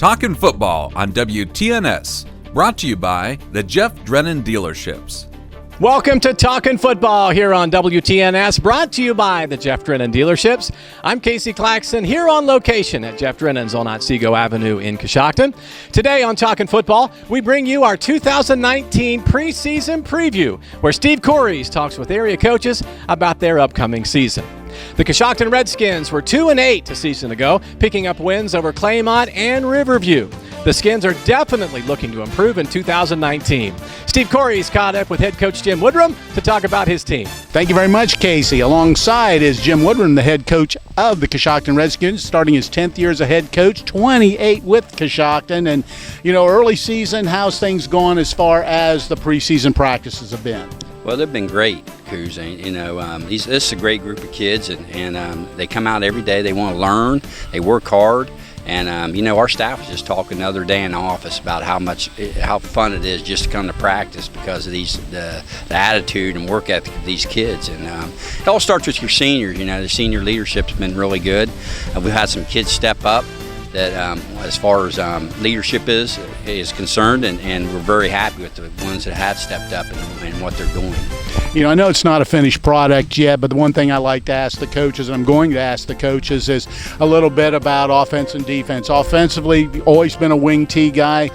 Talkin Football on WTNS, brought to you by the Jeff Drennan Dealerships. Welcome to Talkin Football here on WTNS, brought to you by the Jeff Drennan Dealerships. I'm Casey Claxton here on location at Jeff Drennan's on Otsego Avenue in Coshocton. Today on Talkin Football, we bring you our 2019 preseason preview, where Steve Corries talks with area coaches about their upcoming season. The Coshocton Redskins were 2-8 a season ago, picking up wins over Claymont and Riverview. The Skins are definitely looking to improve in 2019. Steve Corries caught up with head coach Jim Woodrum to talk about his team. Thank you very much, Casey. Alongside is Jim Woodrum, the head coach of the Coshocton Redskins, starting his 10th year as a head coach, 28 with Coshocton. And, early season, how's things going as far as the preseason practices have been? Well, they've been great, Coos. This is a great group of kids, and they come out every day. They want to learn. They work hard. And, our staff was just talking the other day in the office about how fun it is just to come to practice because of the attitude and work ethic of these kids. And it all starts with your seniors. The senior leadership's been really good. We've had some kids step up that as far as leadership is concerned, and we're very happy with the ones that have stepped up and what they're doing. I know it's not a finished product yet, but the one thing I like to ask the coaches, and I'm going to ask the coaches, is a little bit about offense and defense. Offensively, you've always been a wing T guy.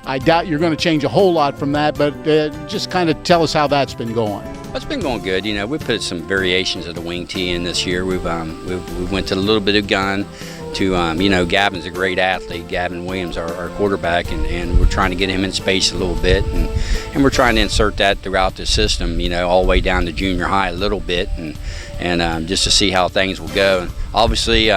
I doubt you're going to change a whole lot from that, but just kind of tell us how that's been going. It's been going good. We put some variations of the wing T in this year. We went to a little bit of gun. Gavin's a great athlete. Gavin Williams, our quarterback, and we're trying to get him in space a little bit, and we're trying to insert that throughout the system, all the way down to junior high a little bit, and just to see how things will go. And obviously,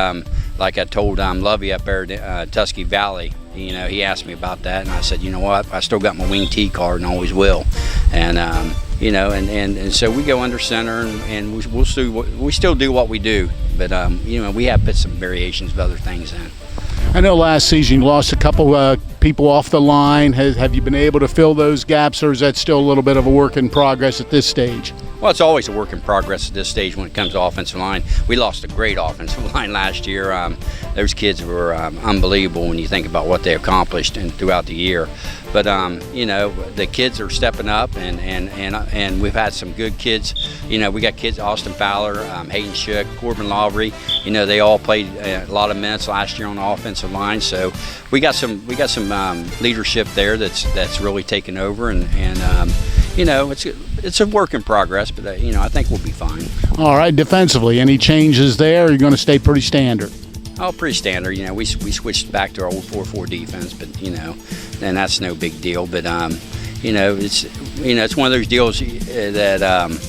like I told Lovey up there at Tusky Valley, he asked me about that, and I said, what, I still got my wing T card and always will, and so we go under center, and we still do what we do, but we have put some variations of other things in. I know last season you lost a couple people off the line. Have you been able to fill those gaps, or is that still a little bit of a work in progress at this stage? Well, it's always a work in progress at this stage when it comes to offensive line. We lost a great offensive line last year. Those kids were unbelievable when you think about what they accomplished throughout the year. But the kids are stepping up, and we've had some good kids. We got kids: Austin Fowler, Hayden Shook, Corbin Lawry. They all played a lot of minutes last year on the offensive line. So we got some leadership there that's really taken over, and it's a work in progress, but I think we'll be fine. All right, defensively, any changes there? Or are you going to stay pretty standard? Oh, pretty standard. We switched back to our old 4-4 defense, but and that's no big deal. But it's one of those deals that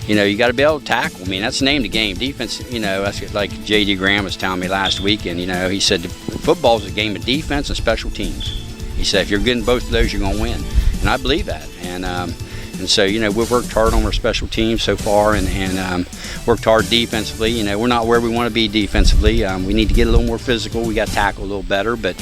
you got to be able to tackle. That's the name of the game. Defense. That's like J.D. Graham was telling me last weekend. He said football is a game of defense and special teams. He said if you're good in both of those, you're going to win, and I believe that. And so, we've worked hard on our special teams so far, and worked hard defensively. We're not where we want to be defensively. We need to get a little more physical. We got to tackle a little better, but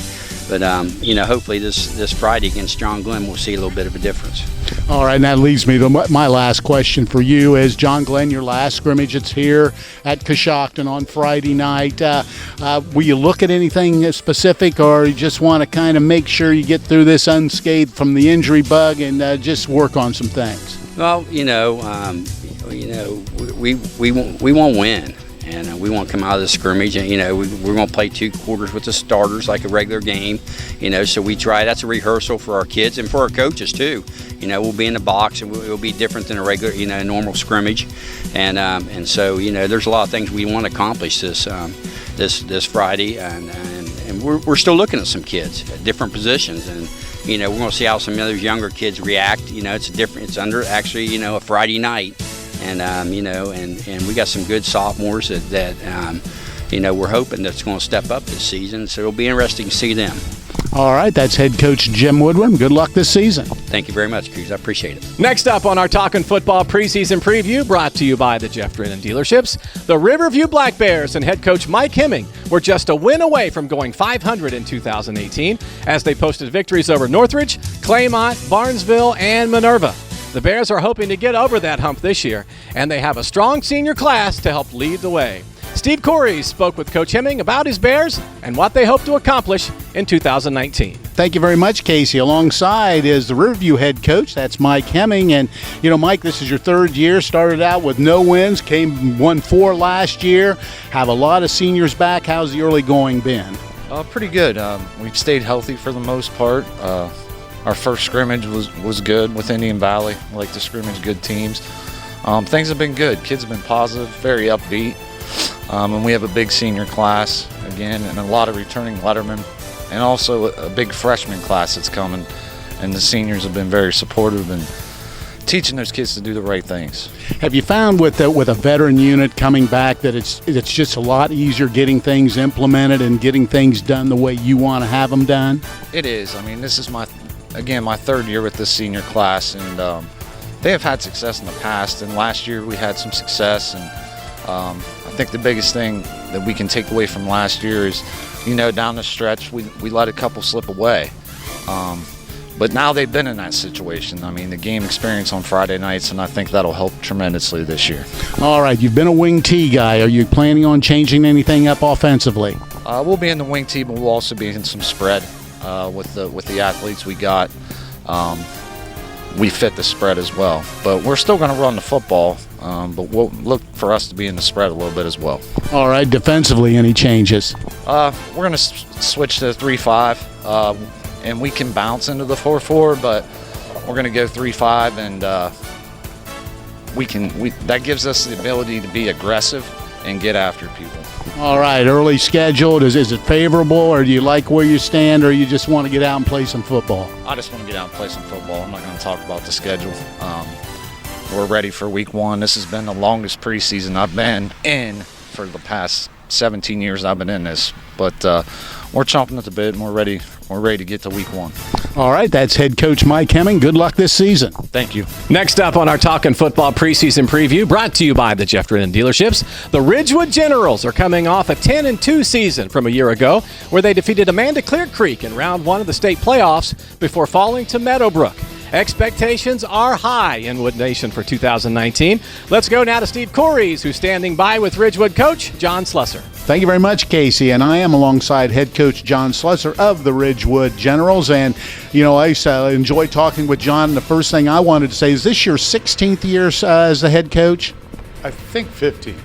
hopefully this Friday against John Glenn, we'll see a little bit of a difference. All right, and that leads me to my last question for you. Is John Glenn your last scrimmage? It's here at Coshocton on Friday night. Will you look at anything specific, or you just want to kind of make sure you get through this unscathed from the injury bug and just work on some things? Well, we want to win. And we want to come out of the scrimmage, and we're going to play 2 quarters with the starters like a regular game, so we try. That's a rehearsal for our kids and for our coaches too. We'll be in the box, and it'll be different than a regular, normal scrimmage, and so there's a lot of things we want to accomplish this Friday, and we're still looking at some kids at different positions, and we're going to see how some of those younger kids react. It's under a Friday night. And and we got some good sophomores that we're hoping that's going to step up this season. So it'll be interesting to see them. All right, that's head coach Jim Woodrum. Good luck this season. Thank you very much, Cruz. I appreciate it. Next up on our Talkin' Football preseason preview, brought to you by the Jeff Drennan Dealerships, the Riverview Black Bears and head coach Mike Hemming were just a win away from going 500 in 2018 as they posted victories over Northridge, Claymont, Barnesville, and Minerva. The Bears are hoping to get over that hump this year, and they have a strong senior class to help lead the way. Steve Corey spoke with Coach Hemming about his Bears and what they hope to accomplish in 2019. Thank you very much, Casey. Alongside is the Riverview head coach. That's Mike Hemming. And, Mike, this is your third year. Started out with no wins, won 4 last year. Have a lot of seniors back. How's the early going been? Pretty good. We've stayed healthy for the most part. Our first scrimmage was good with Indian Valley. We like to scrimmage good teams. Things have been good. Kids have been positive, very upbeat. And we have a big senior class, again, and a lot of returning lettermen, and also a big freshman class that's coming. And the seniors have been very supportive and teaching those kids to do the right things. Have you found with a veteran unit coming back that it's just a lot easier getting things implemented and getting things done the way you want to have them done? It is. I mean, this is my third year with this senior class, and they have had success in the past. And last year we had some success, and I think the biggest thing that we can take away from last year is, down the stretch we let a couple slip away. But now they've been in that situation. I mean, the game experience on Friday nights, and I think that'll help tremendously this year. All right, you've been a wing T guy. Are you planning on changing anything up offensively? We'll be in the wing T, but we'll also be in some spread with the athletes we got. We fit the spread as well. But we're still going to run the football, but we'll look for us to be in the spread a little bit as well. All right, defensively, any changes? We're going to switch to 3-5. And we can bounce into the 4-4, but we're going to go 3-5, and that gives us the ability to be aggressive and get after people. All right, early scheduled. Is it favorable, or do you like where you stand, or you just want to get out and play some football? I just want to get out and play some football. I'm not going to talk about the schedule. We're ready for week 1. This has been the longest preseason I've been in for the past 17 years I've been in this, but we're chomping at the bit, and we're ready to get to week 1. All right, that's head coach Mike Hemming. Good luck this season. Thank you. Next up on our Talkin' Football preseason preview, brought to you by the Jeff Drennan Dealerships, the Ridgewood Generals are coming off a 10-2 season from a year ago, where they defeated Amanda Clear Creek in round 1 of the state playoffs before falling to Meadowbrook. Expectations are high in Wood Nation for 2019. Let's go now to Steve Corey, who's standing by with Ridgewood coach John Slusser. Thank you very much, Casey. And I am alongside head coach John Slusser of the Ridgewood Generals. And, I enjoy talking with John. And the first thing I wanted to say, is this your 16th year as the head coach? I think 15th.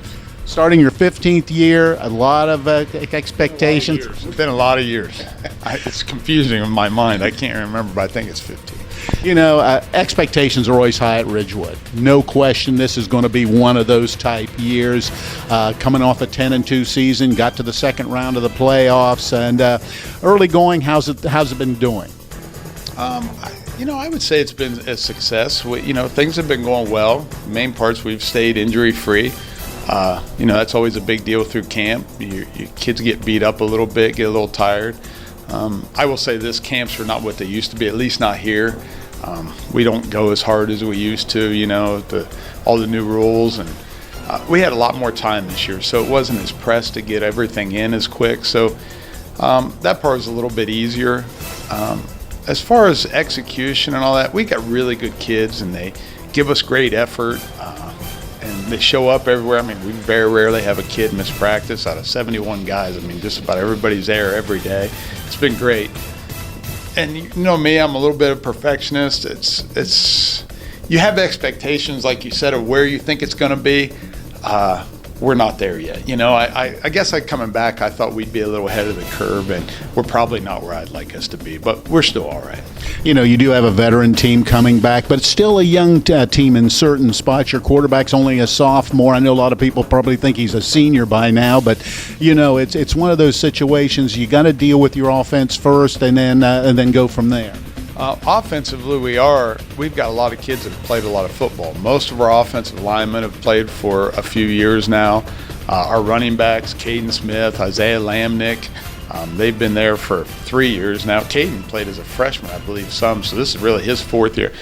Starting your 15th year, a lot of expectations. It's been a lot of years. It's confusing in my mind. I can't remember, but I think it's 15. Expectations are always high at Ridgewood. No question this is going to be one of those type years. Coming off a 10-2 season, got to the second round of the playoffs, and early going, how's it been doing? I would say it's been a success. Things have been going well. The main parts, we've stayed injury-free. That's always a big deal through camp. Your kids get beat up a little bit, get a little tired. I will say this, camps are not what they used to be, at least not here. We don't go as hard as we used to, all the new rules. And we had a lot more time this year, so it wasn't as pressed to get everything in as quick. So that part was a little bit easier. As far as execution and all that, we got really good kids, and they give us great effort. And they show up everywhere. I mean, we very rarely have a kid miss practice. Out of 71 guys, just about everybody's there every day. It's been great. And me, I'm a little bit of a perfectionist. It's you have expectations, like you said, of where you think it's going to be. We're not there yet. I guess coming back, I thought we'd be a little ahead of the curve, and we're probably not where I'd like us to be, but we're still all right. You do have a veteran team coming back, but it's still a young team in certain spots. Your quarterback's only a sophomore. I know a lot of people probably think he's a senior by now, but it's one of those situations you got to deal with your offense first, and then go from there. Offensively, we've got a lot of kids that have played a lot of football. Most of our offensive linemen have played for a few years now. Our running backs, Caden Smith, Isaiah Lamnick, they've been there for 3 years now. Caden played as a freshman, I believe, so this is really his 4th year.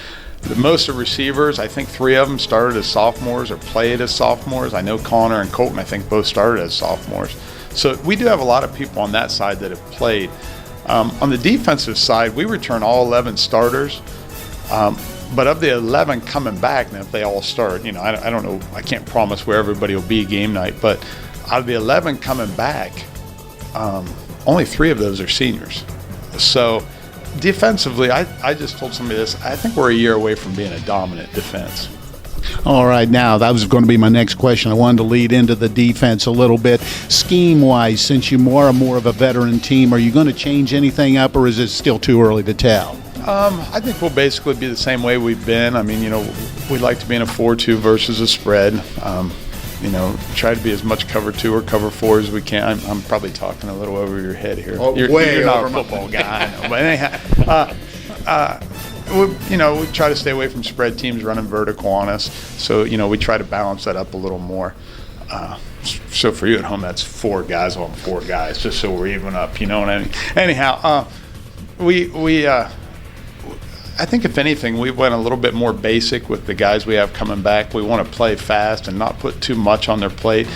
Most of the receivers, I think 3 of them started as sophomores or played as sophomores. I know Connor and Colton, I think, both started as sophomores. So we do have a lot of people on that side that have played. On the defensive side, we return all 11 starters, but of the 11 coming back, now if they all start, I don't know, I can't promise where everybody will be game night, but out of the 11 coming back, only 3 of those are seniors. So defensively, I just told somebody this, I think we're a year away from being a dominant defense. All right, now that was going to be my next question. I wanted to lead into the defense a little bit. Scheme-wise, since you are more of a veteran team, are you going to change anything up, or is it still too early to tell? I think we'll basically be the same way we've been. I mean, we like to be in a 4-2 versus a spread. Try to be as much cover 2 or cover 4 as we can. I'm probably talking a little over your head here. Oh, you're not a football guy, I know. But anyhow, we try to stay away from spread teams running vertical on us. So, we try to balance that up a little more. So for you at home, that's 4 guys on 4 guys, just so we're even up. You know what I mean? Anyhow, I think if anything, we went a little bit more basic with the guys we have coming back. We want to play fast and not put too much on their plate.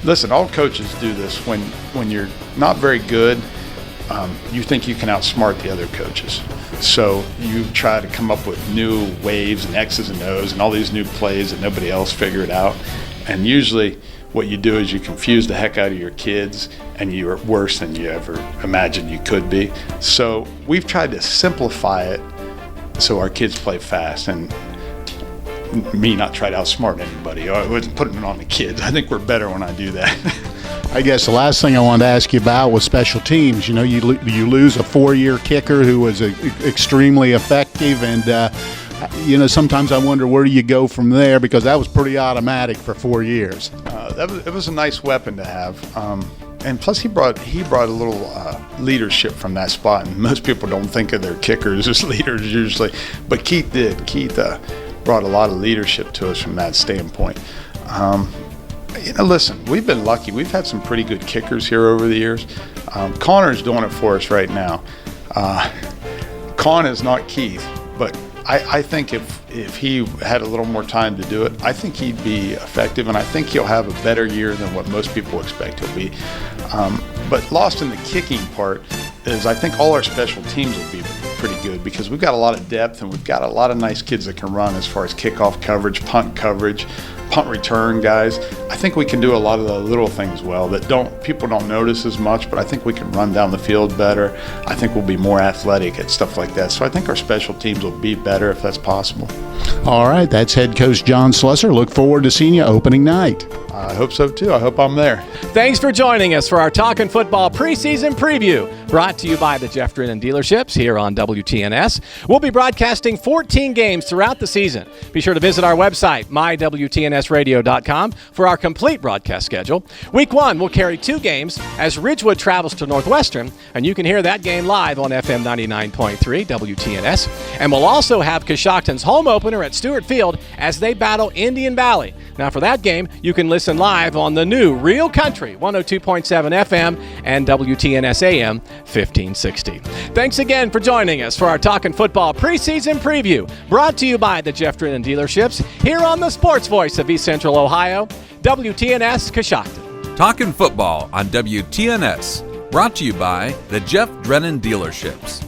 Listen, all coaches do this. When you're not very good, you think you can outsmart the other coaches. So you try to come up with new waves and X's and O's and all these new plays that nobody else figured out. And usually what you do is you confuse the heck out of your kids, and you're worse than you ever imagined you could be. So we've tried to simplify it so our kids play fast, and me not try to outsmart anybody. I wasn't putting it on the kids. I think we're better when I do that. I guess the last thing I wanted to ask you about was special teams. You lose a 4-year kicker who was extremely effective, and sometimes I wonder where do you go from there, because that was pretty automatic for 4 years. It was a nice weapon to have. And plus, he brought a little leadership from that spot. And most people don't think of their kickers as leaders usually, but Keith did. Keith brought a lot of leadership to us from that standpoint. Listen, we've been lucky. We've had some pretty good kickers here over the years. Connor's doing it for us right now. Con is not Keith, but I think if he had a little more time to do it, I think he'd be effective, and I think he'll have a better year than what most people expect he'll be. But lost in the kicking part is I think all our special teams will be pretty good, because we've got a lot of depth and we've got a lot of nice kids that can run as far as kickoff coverage, punt return guys. I think we can do a lot of the little things well that people don't notice as much, but I think we can run down the field better. I think we'll be more athletic at stuff like that. So I think our special teams will be better if that's possible. All right, that's head coach John Slusser. Look forward to seeing you opening night. I hope so too. I hope I'm there. Thanks for joining us for our Talkin' Football preseason preview, brought to you by the Jeff Drennan Dealerships here on WTNS. We'll be broadcasting 14 games throughout the season. Be sure to visit our website, mywtnsradio.com, for our complete broadcast schedule. Week 1 will carry 2 games as Ridgewood travels to Northwestern, and you can hear that game live on FM 99.3 WTNS. And we'll also have Coshocton's home opener at Stewart Field as they battle Indian Valley. Now, for that game, you can listen live on the new Real Country 102.7 FM and WTNS AM 1560. Thanks again for joining us for our Talkin' Football preseason preview, brought to you by the Jeff Drennan Dealerships here on the Sports Voice of East Central Ohio, WTNS Coshocton. Talkin' Football on WTNS, brought to you by the Jeff Drennan Dealerships.